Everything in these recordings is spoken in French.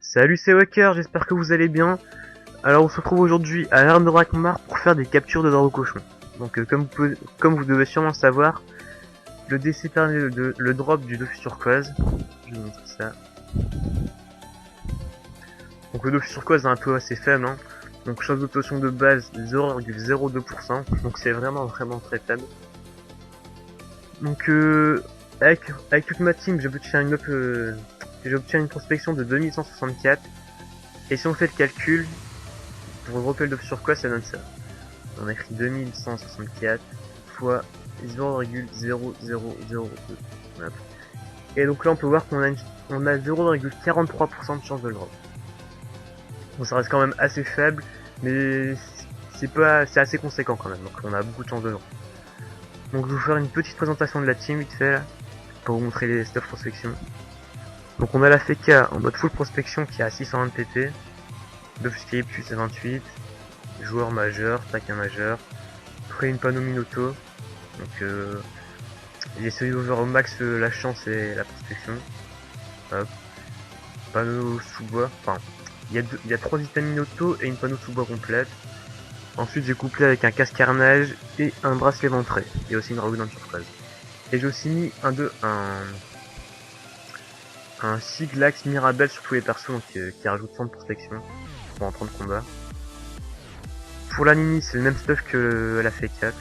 Salut, c'est Wacker, j'espère que vous allez bien. Alors on se retrouve aujourd'hui à l'arme de Drakmar pour faire des captures de dragon cochon. Donc comme vous devez sûrement le savoir, le DC permet le drop du Dofus turquoise. Je vais vous montrer ça. Donc le Dofus turquoise a un taux assez faible, hein. Donc chance d'obtention de base 0,02%, donc c'est vraiment très faible. Donc avec toute ma team, j'obtiens une prospection de 2164. Et si on fait le calcul, pour dropper le Dofus turquoise, ça donne ça. On a écrit 2164 fois 0,0002. Voilà. Et donc là on peut voir qu'on a 0,43% de chance de le drop. Bon, ça reste quand même assez faible, mais c'est assez conséquent quand même, donc on a beaucoup de chance de le drop. Donc je vais vous faire une petite présentation de la team vite fait là, pour vous montrer les stuff prospection. Donc on a la FK en mode full prospection qui a 620 pp, Dofuscape plus 28, joueur majeur, taquin majeur, après une panneau Minoto, donc j'ai essayé d'ouvrir au max la chance et la prospection. Hop. Panneau sous-bois, enfin, il y a 3 items Minoto et une panneau sous-bois complète. Ensuite j'ai couplé avec un casse carnage et un bracelet ventré, et aussi une Raoudin turquoise. Et j'ai aussi mis un Siglax Mirabelle sur tous les persos, donc qui rajoute 100 de prospection pour entrer en combat. Pour la Nini, c'est le même stuff que la F4,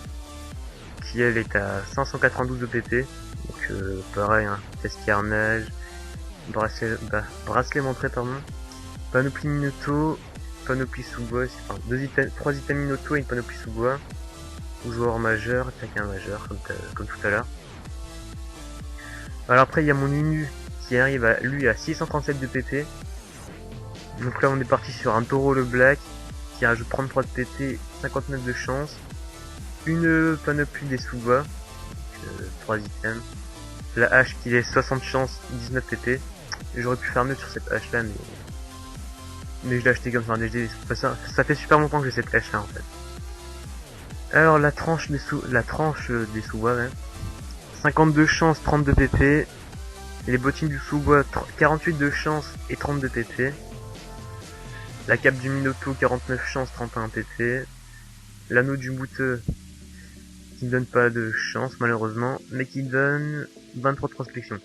qui elle est à 592 de PP, donc pareil, hein, casse carnage, bracelet ventré, pardon, panoplie Minoto, panoplie sous-bois, enfin 3 items Minoto et une panoplie sous-bois, joueur majeur, taquin majeur, comme tout à l'heure. Alors après il y a mon Nunu qui arrive à lui à 637 de PP. Donc là on est parti sur un taureau le black qui rajoute 33 de PP, 59 de chance, une panoplie des sous-bois, 3 items, la hache qui est 60 chance, 19 PP. J'aurais pu faire mieux sur cette hache là, mais je l'ai acheté comme ça. Ça fait super longtemps que j'ai cette hache là en fait. Alors la tranche des sous-bois, ouais. 52 chance, 32 pp. Les bottines du sous-bois, 48 de chance et 32 pp. La cape du Minoto, 49 chance, 31 pp. L'anneau du bouteux, qui ne donne pas de chance malheureusement, mais qui donne 23 de prospection.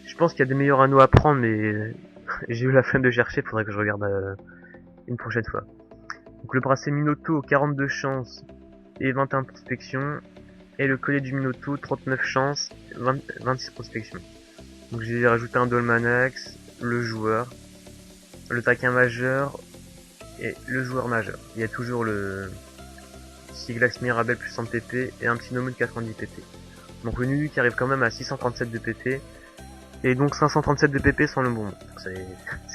Je pense qu'il y a des meilleurs anneaux à prendre, mais j'ai eu la flemme de chercher, faudrait que je regarde une prochaine fois. Donc le bracelet Minoto, 42 chance et 21 de prospection. Et le collier du Minoto, 39 chances, 26 prospections. Donc j'ai rajouté un Dolmanax, le joueur, le taquin majeur et le joueur majeur. Il y a toujours le Siglax Mirabelle plus 100 pp et un petit Nomu de 90 pp. Donc le Nunu qui arrive quand même à 637 de pp et donc 537 de pp sans le bon. Donc c'est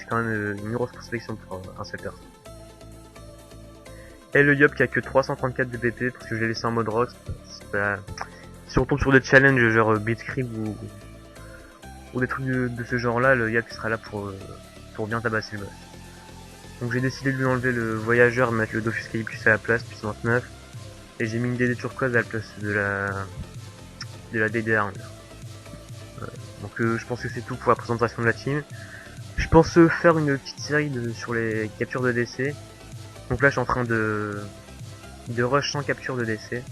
quand même une grosse prospection pour un seul perso. Et le Yop qui a que 334 de pp parce que je l'ai laissé en mode rock. Si on tombe sur des challenges genre Blitzkrieg ou des trucs de ce genre là, le Yap sera là pour bien tabasser le boss. Donc j'ai décidé de lui enlever le voyageur, de mettre le Dofus Calyptus à la place, puis 29. Et j'ai mis une DD turquoise à la place de la DD armure. Donc je pense que c'est tout pour la présentation de la team. Je pense faire une petite série sur les captures de DC. Donc là je suis en train de rush 100 captures de DC.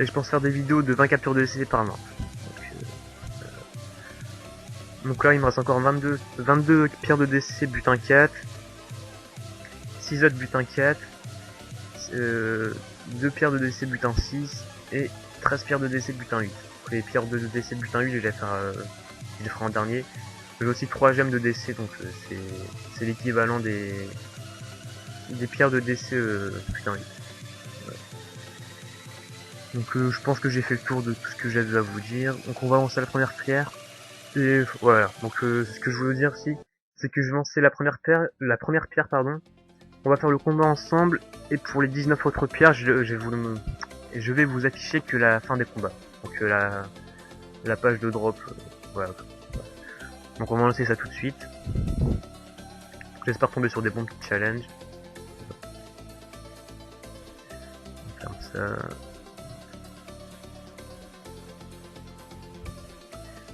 Et je pense faire des vidéos de 20 captures de DC par mois. Donc là il me reste encore 22 pierres de DC butin 4, 6 autres butin 4, 2 pierres de DC butin 6 et 13 pierres de DC butin 8. Donc les pierres de DC butin 8 je les ferai en dernier. J'ai aussi 3 gemmes de DC, donc c'est l'équivalent des pierres de DC butin 8. Ouais. Donc je pense que j'ai fait le tour de tout ce que j'avais à vous dire. Donc on va lancer la première pierre. Et voilà, donc ce que je voulais dire aussi, c'est que je vais lancer la première pierre, pardon. On va faire le combat ensemble, et pour les 19 autres pierres, je vais vous afficher que la fin des combats. Donc la page de drop, voilà. Donc on va lancer ça tout de suite. J'espère tomber sur des bons petits challenges. Comme ça.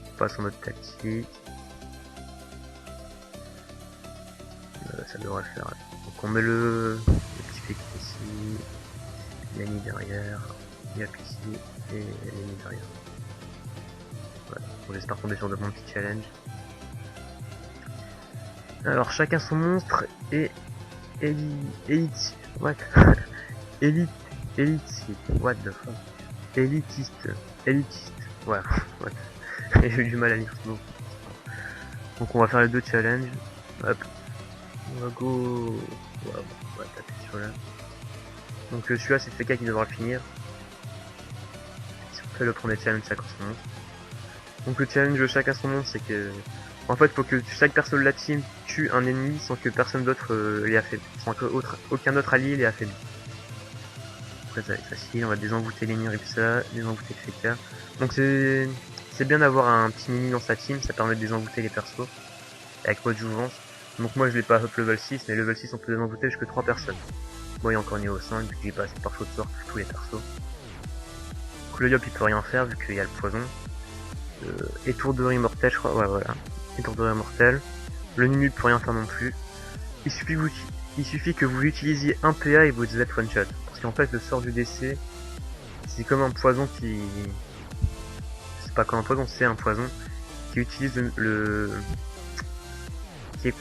On passe en mode tactique. Ça devrait le faire. Donc on met le petit pic ici, l'ennemi derrière, Yop ici, et l'ennemi derrière. Voilà. Bon, j'espère tomber sur de bons petits challenges. Alors chacun son monstre et élite. What? Élite. What the fuck? Élitiste. Voilà. What? J'ai eu du mal à lire ce mot. Donc on va faire les deux challenges. Hop. On va go. Wow. On va taper sur là. Donc celui-là c'est FK qui devra le finir. Si on fait le premier challenge chacun son monstre. Donc le challenge de chacun son monstre c'est que en fait faut que chaque personne de la team tue un ennemi sans que personne d'autre l'ait affaibli. Sans que aucun autre allié l'ait affaibli. Après ça va être facile, on va désenvoûter l'ennemi Ripsa, désenvoûter le FK. Donc c'est bien d'avoir un petit mini dans sa team, ça permet de désenvoûter les persos avec mode jouvence. Donc moi je l'ai pas up level 6, mais level 6 on peut désenvoûter jusque 3 personnes. Moi il est encore niveau 5 vu que j'ai pas assez de pare-feu de sort pour tous les persos. Donc le Yop il peut rien faire vu qu'il y a le poison. Étourderie mortelle je crois, ouais voilà. Étourderie mortelle. Le Nunu peut rien faire non plus. Il suffit que vous utilisiez un PA et vous êtes one shot. Parce qu'en fait le sort du DC c'est comme un poison qui... C'est pas comme un poison, c'est un poison qui utilise qui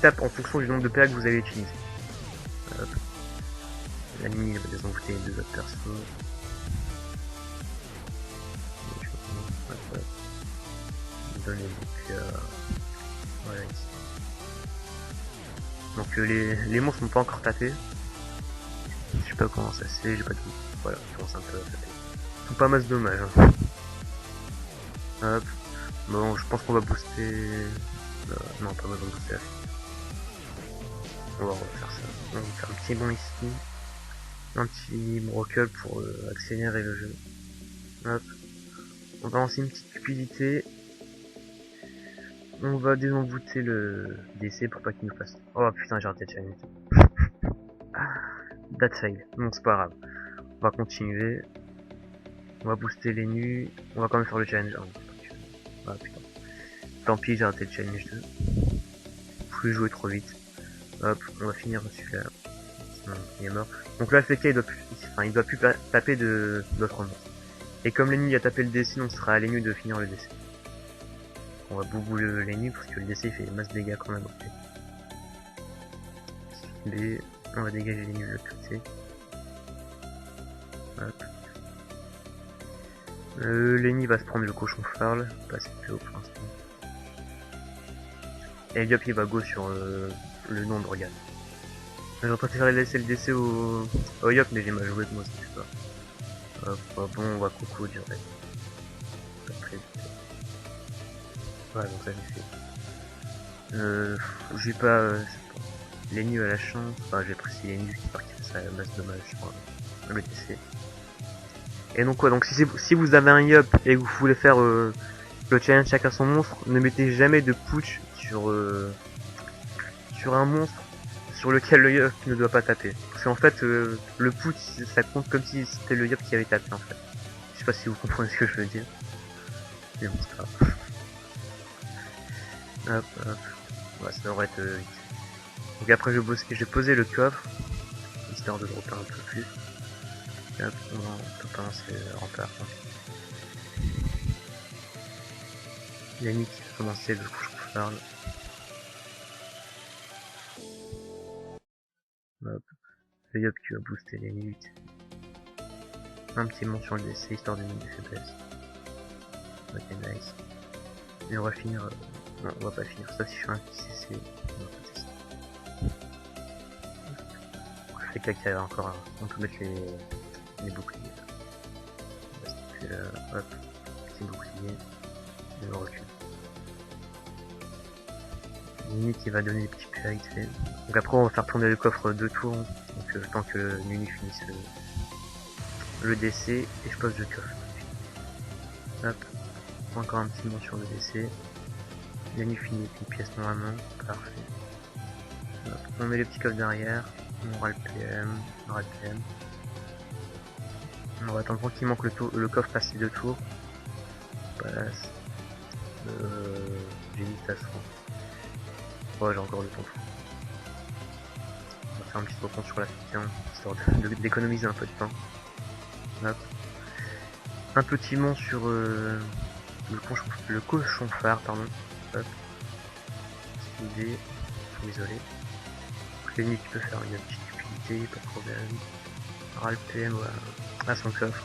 tape en fonction du nombre de PA que vous avez utilisé. L'ennemi va désenvoûter les deux autres persos. Donner des PA. Voilà ici. Donc les monstres n'ont pas encore tapé. Je sais pas comment ça se fait, j'ai pas de doute. Voilà, je commence un peu à taper. Tout pas masse dommage. Hein. Hop. Bon, je pense qu'on va booster... non, pas besoin de booster. On va refaire ça. On va faire un petit bond ici. Un petit brocal pour accélérer le jeu. Hop. On va lancer une petite cupidité. On va désenvoûter le DC pour pas qu'il nous fasse. Oh putain, j'ai raté le challenge. That fail. Non, c'est pas grave. On va continuer. On va booster les nus. On va quand même faire le challenge 1. Ah putain. Tant pis, j'ai raté le challenge 2. Plus jouer trop vite. Hop, on va finir celui-là. Sinon, il est mort. Donc là, le FK, il doit plus taper d'autres monstres. Et comme l'ennemi a tapé le DC, donc ce sera à l'ennemi de finir le DC. On va boubou l'ennemi parce que le DC il fait masse de dégâts quand même. B, on va dégager l'ennemi de l'autre côté. Hop. L'ennemi va se prendre le cochon farle, passer plus haut pour l'instant. Et Yop il va go sur le nom de regarde. J'aurais préféré laisser le DC au Yop, mais j'ai mal joué que moi c'est pas. Hop, bon, on va coco direct. Après, voilà, donc ça j'ai fait. J'ai pas. L'ennemi à la chance, enfin j'ai apprécié l'ennemi qui part qui fait ça masse dommage sur le DC. Et donc quoi, donc si vous avez un Yop et que vous voulez faire le challenge chacun son monstre, ne mettez jamais de putsch sur un monstre sur lequel le Yop ne doit pas taper. Parce qu'en fait le putsch ça compte comme si c'était le Yop qui avait tapé en fait. Je sais pas si vous comprenez ce que je veux dire. Mais bon c'est pas grave. Hop hop. Ouais, ça devrait être vite. Donc après j'ai posé le coffre, histoire de dropper un peu plus. Et hop, on peut pas lancer le rempart. L'ennemi qui va commencer le coup je parle. Hop, le Yop qui va booster l'ennemi. Un petit mont sur le DC histoire de mettre des faiblesses. Ok nice. Et on va finir. Non, on va pas finir ça si je fais un petit CC. On va pas tester. Je fais qu'il y a encore un. On peut mettre les boucliers. Puis là, hop, petit bouclier. Et on recule. Nini qui va donner des petits PA vite fait. Donc après on va faire tourner le coffre 2 tours. Donc tant que Nini finisse le DC et je pose le coffre. Hop. Encore un petit mot sur le DC. Nini finit avec une pièce normalement. Parfait. Hop. On met les petits coffres derrière. On aura le PM. On aura le PM. On va attendre tranquillement que le coffre passe les 2 tours. Passe. J'ai mis ça soin. Ouais, j'ai encore le temps. faire un petit recompte sur la fiction, histoire d'économiser un peu de temps. Hop. Un petit mont sur le cochon phare, pardon. Hop. Idée, faut isoler. L'ennemi qui peut faire une petite utilité, pas de problème. Ras le PM, voilà. Ah, son coffre.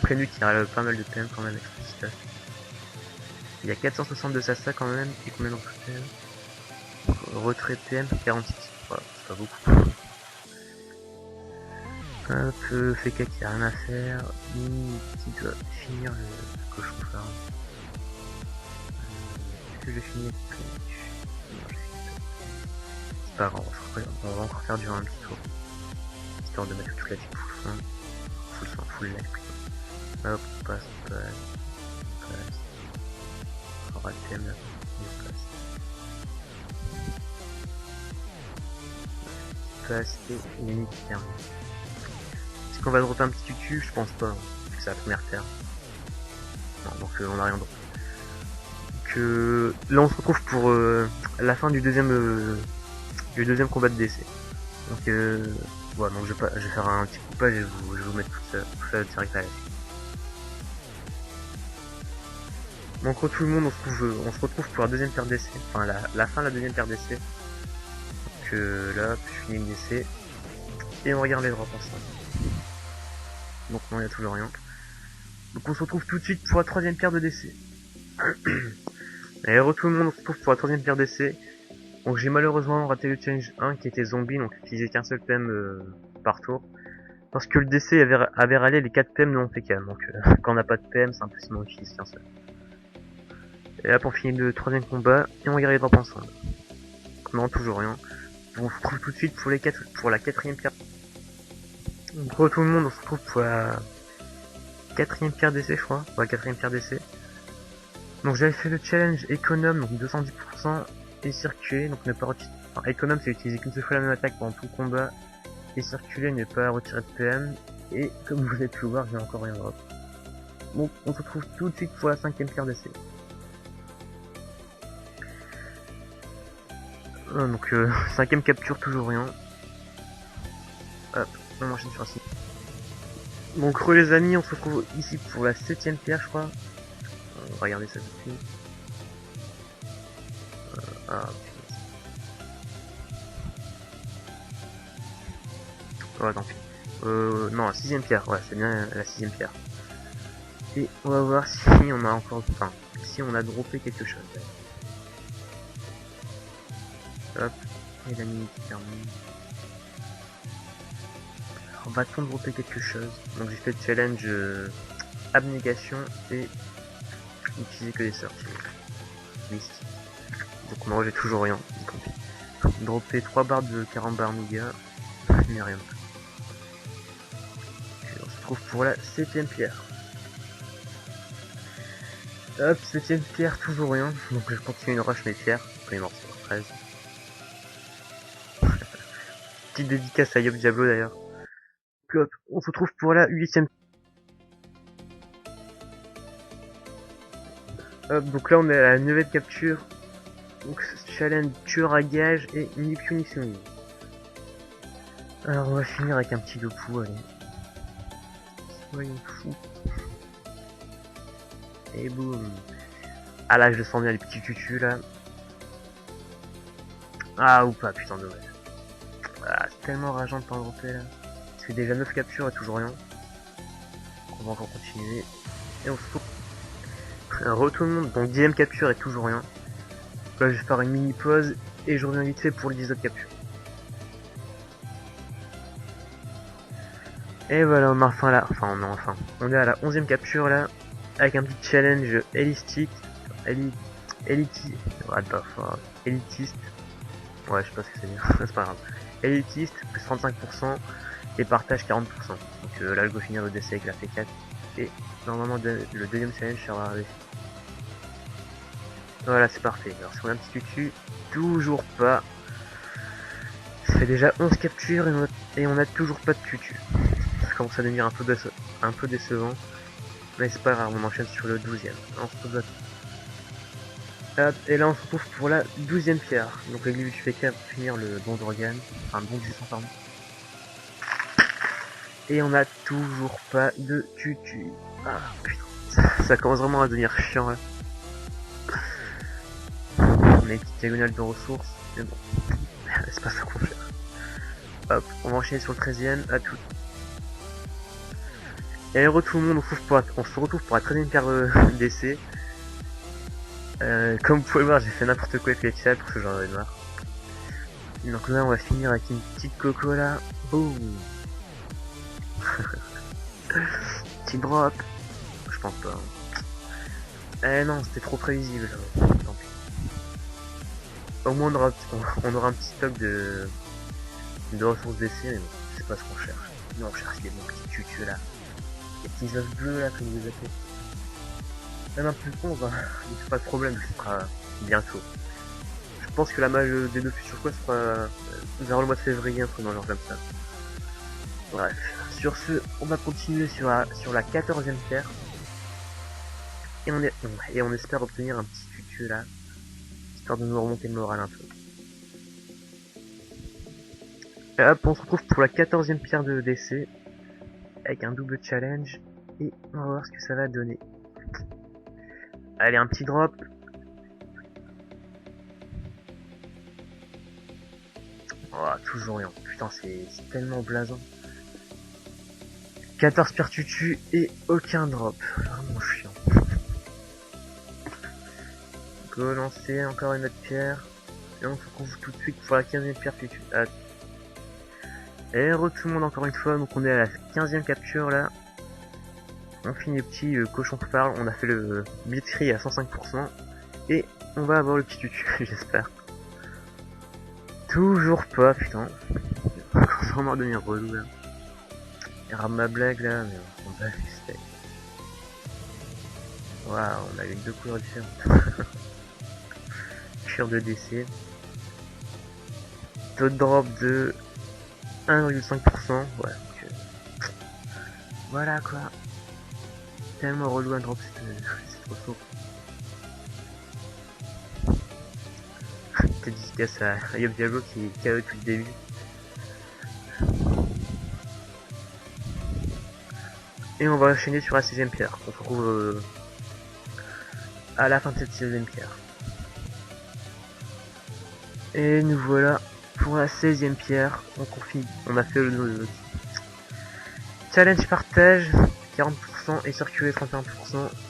Prénu qui a pas mal de PM quand même avec ce stat. Il y a 462 sasa quand même, et combien d'entre PM? Retrait PM 46. Voilà, c'est pas beaucoup. Un peu Feka qui a rien à faire. Mini qui doit finir le cochon phare. Est-ce que je finis avec Prénu? Non, je finis pas. C'est pas grave, on va encore faire durer un petit tour. Histoire de mettre toute la team full lag plutôt. Hop, passe. On va le thème là, passe et l'ennemi qui termine. Est-ce qu'on va dropper un petit tutu? Je pense pas, hein, c'est la première terre. Non, donc on a rien d'autre. Donc là on se retrouve pour la fin du deuxième combat de DC. Donc voilà, donc je vais faire un petit coupage et je vais vous mettre tout ça direct à la suite. Donc tout le monde, on se retrouve pour la deuxième paire d'essai, enfin la fin de la deuxième paire d'essai. Donc là, je finis une essai et on regarde les drops ensemble. Donc non, il n'y a toujours rien. Donc on se retrouve tout de suite pour la troisième paire de décès. Et tout le monde, on se retrouve pour la troisième paire d'essai. Donc j'ai malheureusement raté le challenge 1 qui était zombie, donc utilisé qu'un seul PM par tour. Parce que le DC avait râlé les 4 PM de mon PK, donc quand on n'a pas de PM, c'est impossible d'en utiliser qu'un seul. Et là, pour finir le troisième combat, et on regarde les drops ensemble. Non, toujours rien. On se retrouve tout de suite pour la quatrième pierre. Donc, tout le monde, on se retrouve pour la quatrième pierre d'essai, je crois. Pour la quatrième pierre d'essai. Donc, j'avais fait le challenge économe, donc 210%, et circuler, donc ne pas retirer. Enfin, économe, c'est utiliser qu'une seule fois la même attaque pendant tout le combat, et circuler, ne pas retirer de PM. Et comme vous avez pu le voir, j'ai encore rien drop. Donc, on se retrouve tout de suite pour la cinquième pierre d'essai. Donc cinquième capture, toujours rien. Hop, on enchaîne sur un site. Donc les amis, on se retrouve ici pour la septième pierre, je crois. On va regarder ça tout de suite. Ouais, tant pis. Non, la sixième pierre, ouais, c'est bien la sixième pierre. Et on va voir si on a encore, enfin, si on a droppé quelque chose. Hop, et la mini qui termine. Alors, va-t-on dropper quelque chose? Donc j'ai fait le challenge abnégation et utiliser que les sorties. List. Donc moi j'ai toujours rien. Dropper 3 barres de 40 barres Nougat, mais rien. Et on se trouve pour la septième pierre. Hop, septième pierre, toujours rien. Donc je continue une rush mes pierres. Il est mort sur 13. Petite dédicace à Yob Diablo d'ailleurs. Hop, on se retrouve pour la 8ème. Hop, donc là on est à la 9ème capture. Donc challenge tueur à gage et ni punition. Alors on va finir avec un petit Goku, allez. Soyons fous. Et boum. Ah là je le sens bien les petits tutus là. Ah ou pas, putain dommage. Ah, c'est tellement rageant de pas dropper là. C'est déjà 9 captures et toujours rien. On va encore continuer. Et on se retrouve. Tout le monde, donc 10ème capture et toujours rien. Là je vais faire une mini pause et je reviens vite fait pour les 10 autres captures. Et voilà, on a enfin là. Enfin non, enfin. On est à la 11ème capture là. Avec un petit challenge élistique. Élitiste. Ouais, je sais pas ce que c'est bien. C'est pas grave. Élitiste, plus 35%. Et partage 40%. Donc là je vais finir le DC avec la P4. Et normalement le deuxième challenge sera réussi. Voilà, c'est parfait. Alors si on a un petit tutu, toujours pas. Ça fait déjà 11 captures et on a toujours pas de tutu. Ça commence à devenir un peu décevant. Mais c'est pas grave, on enchaîne sur le 12ème. Hop, et là on se retrouve pour la 12e pierre. Donc avec lui je fais qu'à finir le don d'organe. Enfin le don du sang pardon. Et on a toujours pas de tutu. Ah putain. Ça commence vraiment à devenir chiant là. On a une petite diagonale de ressources. Mais bon. C'est pas ça qu'on fait. Hop, on va enchaîner sur le 13e. À tout. Et heureux tout le monde, on se retrouve pour la 13e pierre d'essai. Comme vous pouvez le voir, j'ai fait n'importe quoi avec les chats parce que j'en avais marre. Donc là, on va finir avec une petite coco là. Boum. Petit drop. Je pense pas. Eh non, c'était trop prévisible. Tant pis. Au moins, on aura un petit stock de ressources d'essai, mais bon, c'est pas ce qu'on cherche. Nous, on cherche les bons petits tutus là. Les petits œufs bleus là, comme vous appelez. Même un peu con, bah, c'est pas de problème, ce sera bientôt. Je pense que la mage des deux futurs quoi sera vers le mois de février, un truc dans le genre comme ça. Bref, sur ce, on va continuer sur la 14e pierre. Et on espère obtenir un petit tutu là, histoire de nous remonter le moral un peu. Et hop, on se retrouve pour la 14e pierre de décès, avec un double challenge, et on va voir ce que ça va donner. Allez, un petit drop. Oh, toujours rien. Putain, c'est tellement blasant. 14 pierres tutu et aucun drop. Vraiment chiant. Go, lancer encore une autre pierre. Et on se retrouve tout de suite pour la 15e pierre tutu. Ah. Et tout le monde encore une fois, donc on est à la 15e capture là. On finit le petit cochon qui parle, on a fait le blitzkrieg à 105%. Et on va avoir le petit tutu, j'espère. Toujours pas, putain. Ça commence vraiment à devenir relou là. Il rame ma blague là, mais on va les steaks. Waouh, on a eu deux couleurs différentes. Cure de décès. Taux de drop de 1,5%. Ouais, donc, voilà quoi. Tellement relou un drop, c'est trop chaud. Petite dédicace à Yob Diablo qui est KO depuis le début. Et on va enchaîner sur la 16e pierre. On se retrouve à la fin de cette 16e pierre. Et nous voilà pour la 16e pierre. On a fait le challenge partage 40% et circuler 31%.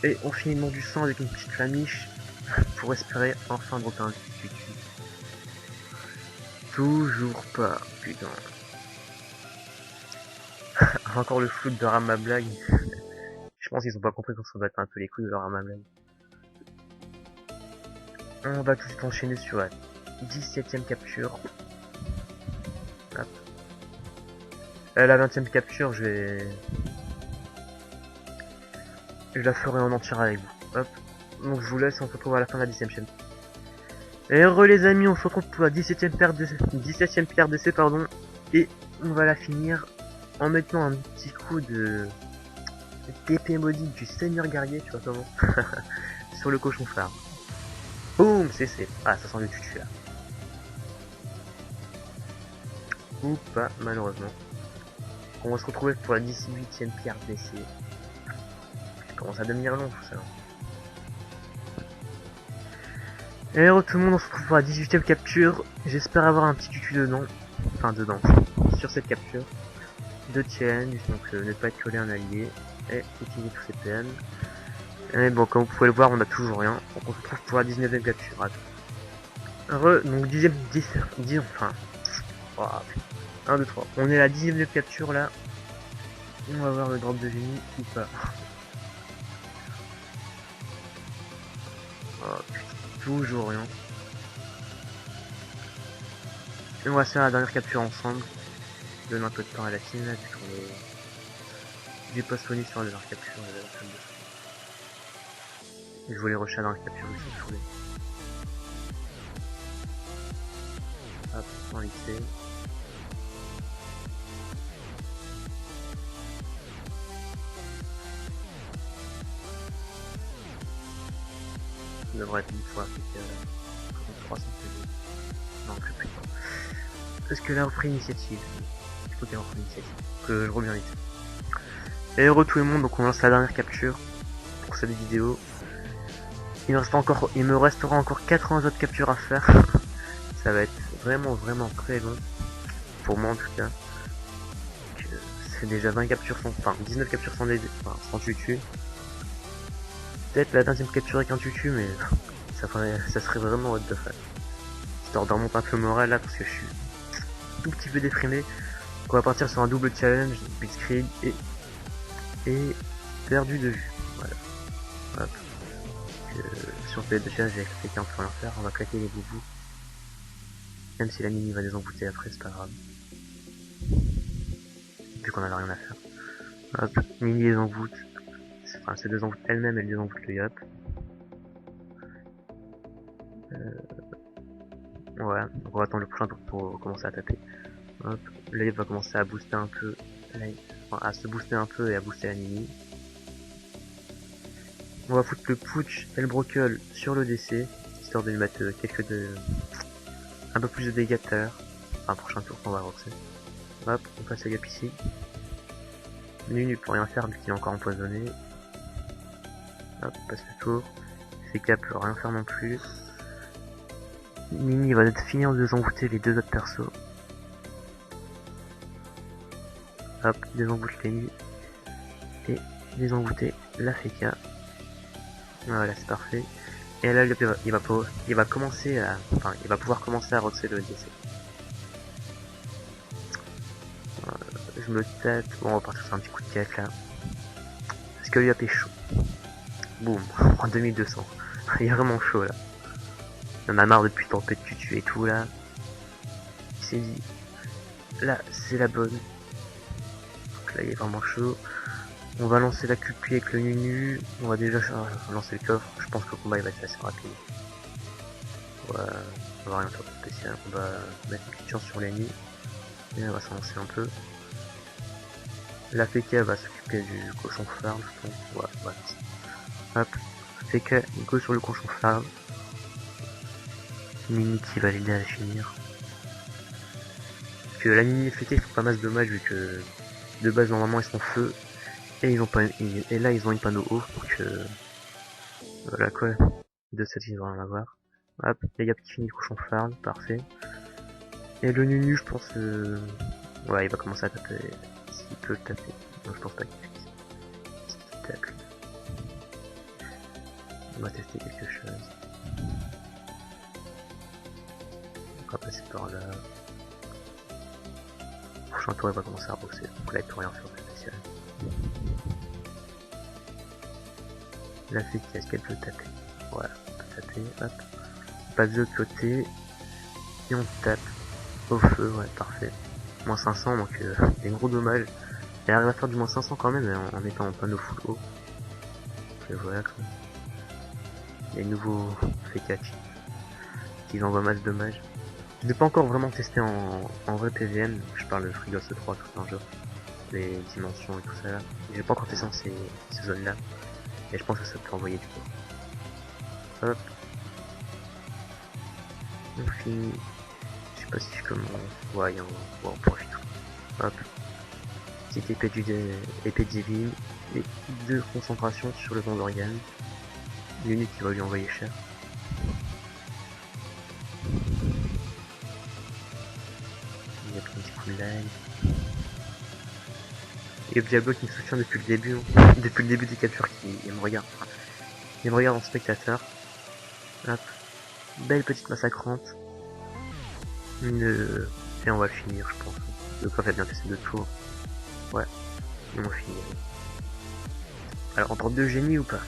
Et on finit le nom du sang avec une petite flamiche pour espérer enfin dropper un petit tutu. Toujours pas, putain. Encore le flou de Rama Blague. Je pense qu'ils ont pas compris qu'on s'en battait un peu les couilles de Rama Blague. On va tout de suite enchaîner sur la 17e capture. Hop. La 20e capture, je la ferai en entière avec vous. Hop. Donc je vous laisse, on se retrouve à la fin de la 10e chaîne. Et heureux les amis, on se retrouve pour la 17e pierre d'essai, pardon. Et on va la finir en mettant un petit coup de d'épée maudite du Seigneur Guerrier, tu vois comment. Sur le cochon phare. Boum, c'est. Ah, ça sent le tutu là. Ou pas, malheureusement. On va se retrouver pour la 18e pierre d'essai. Ça commence à devenir long tout ça. Et hello tout le monde, on se retrouve pour la 18e capture. J'espère avoir un petit tutu dedans. Enfin dedans. Sur cette capture. Deux challenges, donc ne pas être collé à un allié. Et utiliser tous ses PM. Et bon, comme vous pouvez le voir, on a toujours rien. Donc on se retrouve pour la 19e capture. Donc 10, enfin. Oh, 1, 2, 3. On est à la 10e capture là. On va voir le drop de génie ou pas. Oh putain, toujours rien. Et on va faire la dernière capture ensemble. Donne un peu de temps à la team là, vu qu'on est... J'ai pas soigné sur la dernière capture. Je voulais rusher dans la capture aussi, je voulais. Hop, en lycée. Ça devrait être une fois avec 300 PV. Non, je plus pas. Est-ce qu'elle a repris l'initiative? Il faut qu'elle reprenne l'initiative. Que je reviens vite. Et heureux tout le monde, donc on lance la dernière capture pour cette vidéo. Il me restera encore 80 autres captures à faire. Ça va être vraiment très long. Pour moi en tout cas. C'est déjà 20 captures sans, enfin 19 captures sans sans tutu. Peut-être la 20e capture avec un tutu, mais ça serait vraiment what the fuck. Histoire de remonter un peu le moral là, parce que je suis tout petit peu déprimé. On va partir sur un double challenge, Blitzkrieg et perdu de vue. Voilà. Hop. Sur le de challenge avec quelqu'un pour rien faire, on va claquer les boubous. Même si la mini va désemboûter après, c'est pas grave. Vu qu'on avait rien à faire. Hop, mini désemboûte. Enfin, c'est désemboûte elle-même, elle désemboûte le yop. Ouais, donc on va attendre le prochain tour pour commencer à taper. Hop, là il va commencer à booster un peu. Là, enfin, à se booster un peu et à booster la mini. On va foutre le putsch et le brocle sur le DC, histoire de lui mettre un peu plus de dégâts tout à l'heure. Enfin, prochain tour qu'on va roxer. Hop, on passe le gap ici. Nunu pour rien faire vu qu'il est encore empoisonné. Hop, on passe le tour. CK peut rien faire non plus. Mini va finir de désemboûter les deux autres persos. Hop, désemboûte les et désembouter la FK. Voilà, c'est parfait. Et là, il va commencer à, enfin, il va pouvoir commencer à roxer le DC. Je me tâte. Bon, on va partir sur un petit coup de tête là. Parce que lui a chaud. Boum, en 2200. Il est vraiment chaud là. Il en a marre depuis tant de tutu et tout là. Il s'est dit, là c'est la bonne. Donc là il est vraiment chaud. On va lancer la QP avec le Nunu. On va déjà lancer le coffre. Je pense que le combat il va être assez rapide. On va rien faire de spécial. On va mettre une petite chance sur l'ennemi. Et on va s'en lancer un peu. La FK va s'occuper du cochon farm, je pense. Voilà. Hop. FK, il go sur le cochon farm. Mini qui va l'aider à finir. Parce que la mini FK font pas mal de dommages vu que de base normalement ils sont feu. Et ils ont pas et là ils ont une panneau haut, donc voilà quoi. De cette ils vont en avoir. Hop, les gars qui finit le cochon farm, parfait. Et le Nunu je pense ouais il va commencer à taper. S'il peut le taper. Non je pense pas qu'il puisse. S'il tape. On va tester quelque chose. On va passer par là. Le prochain tour il va commencer à boxer. Donc là il peut rien faire de spécial. La fille est-ce qu'elle peut taper? Voilà, on peut taper, hop. On passe de l'autre côté. Et on tape. Au feu, ouais, parfait. Moins 500, donc il y a un gros dommage. Elle arrive à faire du moins 500 quand même en étant en panneau full haut. Donc voilà quoi. Il y a une nouveau FK qui envoie masse de dommages. Je n'ai pas encore vraiment testé en vrai PVM, je parle de Frigos 3 tout un jeu. Les dimensions et tout ça là. J'ai pas encore testé dans ces zones là. Et je pense que ça peut envoyer du coup. Hop. On finit. Je sais pas si je commence. Ouais, on profite. Hop. Petite épée divine. Et 2 concentrations sur le Gondorian. L'unique qui va lui envoyer cher. Il a pris un petit coup de live. Et le Diablo qui me soutient depuis le début. Depuis le début des captures il me regarde. Il me regarde en spectateur. Hop. Belle petite massacrante. Et on va le finir, je pense. Le coffre a bien fait ces 2 tours. Ouais. Et on finit. Alors, on tente de génie ou pas?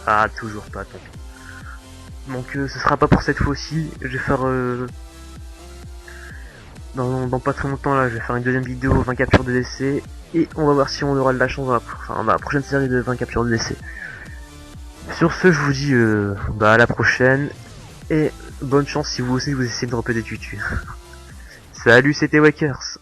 Ah, toujours pas, tant pis. Donc, ce sera pas pour cette fois-ci. Je vais faire... Dans pas très longtemps, là, je vais faire une deuxième vidéo, 20 captures de DC. Et on va voir si on aura de la chance dans la prochaine série de 20 captures de DC. Sur ce, je vous dis à la prochaine. Et bonne chance si vous aussi vous essayez de dropper des tutus. Salut, c'était Wakers.